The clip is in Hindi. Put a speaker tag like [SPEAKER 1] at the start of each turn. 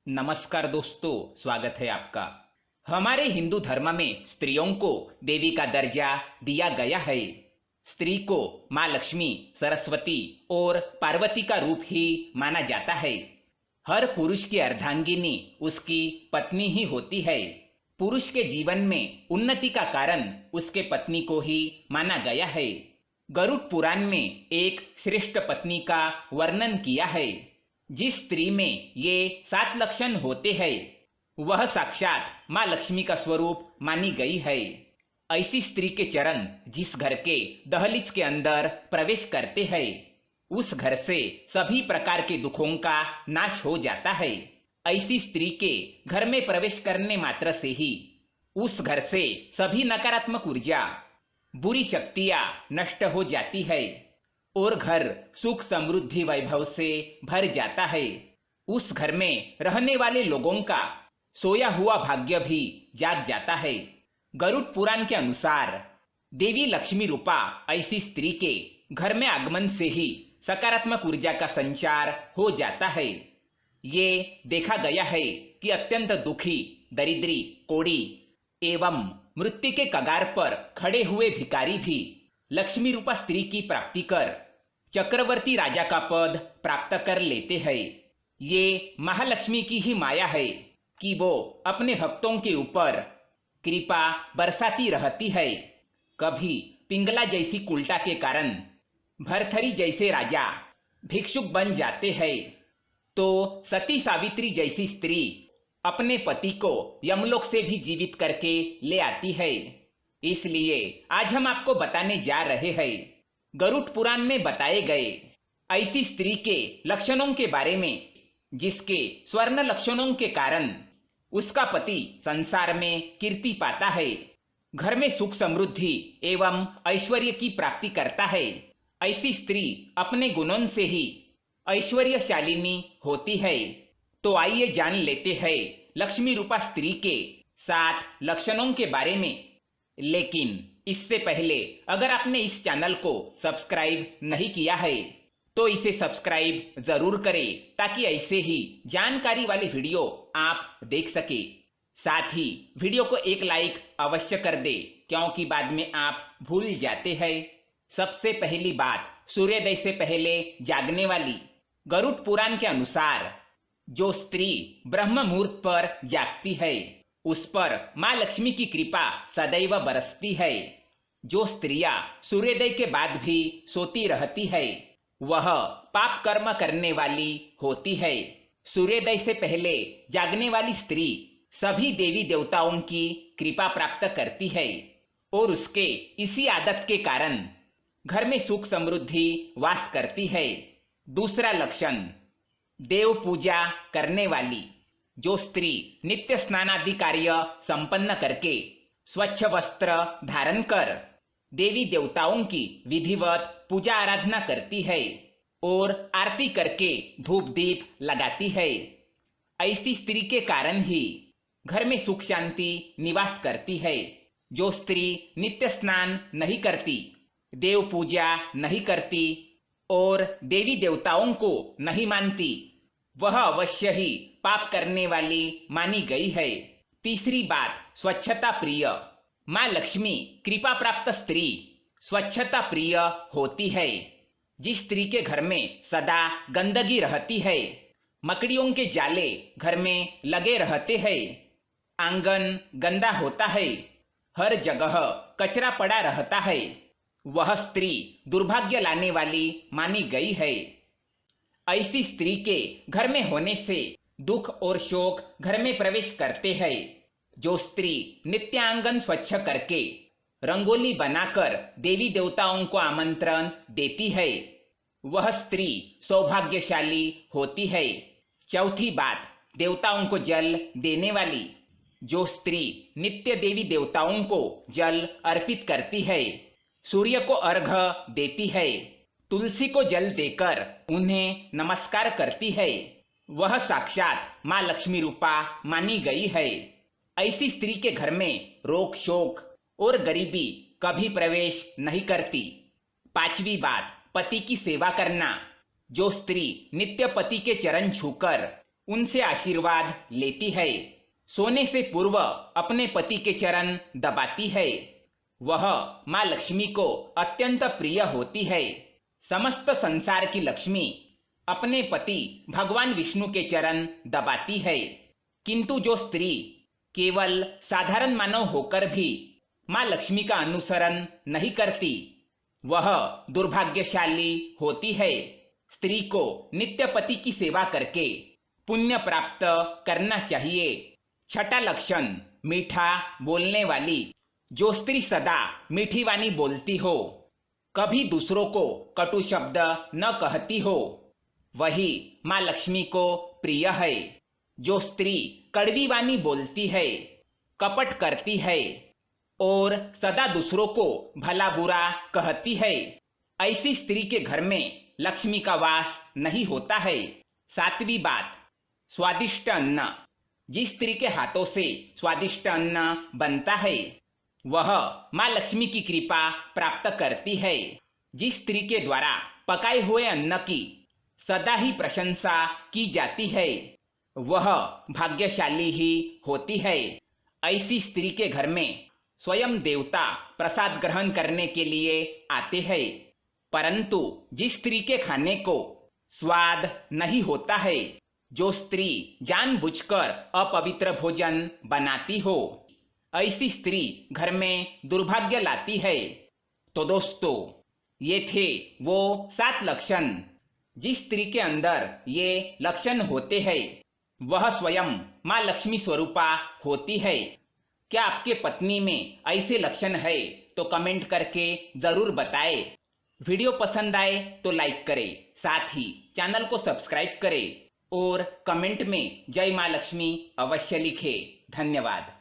[SPEAKER 1] नमस्कार दोस्तों, स्वागत है आपका। हमारे हिंदू धर्म में स्त्रियों को देवी का दर्जा दिया गया है। स्त्री को माँ लक्ष्मी, सरस्वती और पार्वती का रूप ही माना जाता है। हर पुरुष की अर्धांगिनी उसकी पत्नी ही होती है। पुरुष के जीवन में उन्नति का कारण उसके पत्नी को ही माना गया है। गरुड़ पुराण में एक श्रेष्ठ पत्नी का वर्णन किया है। जिस स्त्री में ये 7 लक्षण होते हैं वह साक्षात माँ लक्ष्मी का स्वरूप मानी गई है। ऐसी स्त्री के चरण जिस घर के दहलीज के अंदर प्रवेश करते हैं उस घर से सभी प्रकार के दुखों का नाश हो जाता है। ऐसी स्त्री के घर में प्रवेश करने मात्र से ही उस घर से सभी नकारात्मक ऊर्जा, बुरी शक्तियां नष्ट हो जाती है और घर सुख समृद्धि वैभव से भर जाता है। उस घर में रहने वाले लोगों का सोया हुआ भाग्य भी जाग जाता है। गरुड़ पुराण के अनुसार देवी लक्ष्मी रूपा ऐसी स्त्री के घर में आगमन से ही सकारात्मक ऊर्जा का संचार हो जाता है। ये देखा गया है कि अत्यंत दुखी, दरिद्री, कोढ़ी एवं मृत्यु के कगार पर खड़े हुए भिखारी भी लक्ष्मी रूपा स्त्री की प्राप्ति कर चक्रवर्ती राजा का पद प्राप्त कर लेते हैं। ये महालक्ष्मी की ही माया है कि वो अपने भक्तों के ऊपर कृपा बरसाती रहती है। कभी पिंगला जैसी कुल्टा के कारण भरथरी जैसे राजा भिक्षुक बन जाते हैं तो सती सावित्री जैसी स्त्री अपने पति को यमलोक से भी जीवित करके ले आती है। इसलिए आज हम आपको बताने जा रहे हैं गरुड़ पुराण में बताए गए ऐसी स्त्री के लक्षणों के बारे में जिसके स्वर्ण लक्षणों के कारण उसका पति संसार में कीर्ति पाता है, घर में सुख समृद्धि एवं ऐश्वर्य की प्राप्ति करता है। ऐसी स्त्री अपने गुणों से ही ऐश्वर्यशालिनी होती है। तो आइए जान लेते हैं लक्ष्मी रूपा स्त्री के 7 लक्षणों के बारे में। लेकिन इससे पहले अगर आपने इस चैनल को सब्सक्राइब नहीं किया है तो इसे सब्सक्राइब जरूर करें ताकि ऐसे ही जानकारी वाली वीडियो आप देख सके। साथ ही वीडियो को एक लाइक अवश्य कर दे क्योंकि बाद में आप भूल जाते हैं। सबसे पहली बात, सूर्योदय से पहले जागने वाली। गरुड़ पुराण के अनुसार जो स्त्री ब्रह्म मुहूर्त पर जागती है उस पर माँ लक्ष्मी की कृपा सदैव बरसती है। जो स्त्रियां सूर्योदय के बाद भी सोती रहती है वह पाप कर्म करने वाली होती है। सूर्योदय से पहले जागने वाली स्त्री सभी देवी देवताओं की कृपा प्राप्त करती है और उसके इसी आदत के कारण घर में सुख समृद्धि वास करती है। दूसरा लक्षण, देव पूजा करने वाली। जो स्त्री नित्य स्नानादि कार्य संपन्न करके स्वच्छ वस्त्र धारण कर देवी देवताओं की विधिवत पूजा आराधना करती है और आरती करके धूप दीप लगाती है, ऐसी स्त्री के कारण ही घर में सुख शांति निवास करती है। जो स्त्री नित्य स्नान नहीं करती, देव पूजा नहीं करती और देवी देवताओं को नहीं मानती वह अवश्य ही पाप करने वाली मानी गई है। तीसरी बात, स्वच्छता प्रिय। माँ लक्ष्मी कृपा प्राप्त स्त्री स्वच्छता प्रिय होती है। जिस स्त्री के घर में सदा गंदगी रहती है, मकड़ियों के जाले घर में लगे रहते हैं, आंगन गंदा होता है, हर जगह कचरा पड़ा रहता है, वह स्त्री दुर्भाग्य लाने वाली मानी गई है। ऐसी स्त्री के घर में होने से दुख और शोक घर में प्रवेश करते हैं। जो स्त्री नित्य आंगन स्वच्छ करके रंगोली बनाकर देवी देवताओं को आमंत्रण देती है वह स्त्री सौभाग्यशाली होती है। चौथी बात, देवताओं को जल देने वाली। जो स्त्री नित्य देवी देवताओं को जल अर्पित करती है, सूर्य को अर्घ्य देती है, तुलसी को जल देकर उन्हें नमस्कार करती है, वह साक्षात माँ लक्ष्मी रूपा मानी गई है। ऐसी स्त्री के घर में रोग शोक और गरीबी कभी प्रवेश नहीं करती। पांचवी बात, पति की सेवा करना। जो स्त्री नित्य पति के चरण छूकर उनसे आशीर्वाद लेती है, सोने से पूर्व अपने पति के चरण दबाती है। वह माँ लक्ष्मी को अत्यंत प्रिय होती है। समस्त संसार की लक्ष्मी अपने पति भगवान विष्णु के चरण दबाती है, किंतु जो स्त्री केवल साधारण मानव होकर भी माँ लक्ष्मी का अनुसरण नहीं करती, वह दुर्भाग्यशाली होती है। स्त्री को नित्य पति की सेवा करके पुण्य प्राप्त करना चाहिए। छठा लक्षण, मीठा बोलने वाली। जो स्त्री सदा मीठी वाणी बोलती हो, कभी दूसरों को कटु शब्द न कहती हो, वही माँ लक्ष्मी को प्रिय है। जो स्त्री कड़वी वाणी बोलती है, कपट करती है और सदा दूसरों को भला बुरा कहती है, ऐसी स्त्री के घर में लक्ष्मी का वास नहीं होता है। सातवीं बात, स्वादिष्ट अन्न। जिस स्त्री के हाथों से स्वादिष्ट अन्न बनता है, वह माँ लक्ष्मी की कृपा प्राप्त करती है। जिस स्त्री के द्वारा पकाए हुए अन्न की सदा ही प्रशंसा की जाती है, वह भाग्यशाली ही होती है। ऐसी स्त्री के घर में स्वयं देवता प्रसाद ग्रहण करने के लिए आते हैं, परंतु जिस स्त्री के खाने को स्वाद नहीं होता है, जो स्त्री जानबूझकर अपवित्र भोजन बनाती हो, ऐसी स्त्री घर में दुर्भाग्य लाती है। तो दोस्तों, ये थे वो 7 लक्षण। जिस स्त्री के अंदर ये लक्षण होते हैं, वह स्वयं माँ लक्ष्मी स्वरूपा होती है। क्या आपके पत्नी में ऐसे लक्षण है? तो कमेंट करके जरूर बताएं। वीडियो पसंद आए तो लाइक करें, साथ ही चैनल को सब्सक्राइब करें और कमेंट में जय माँ लक्ष्मी अवश्य लिखें। धन्यवाद।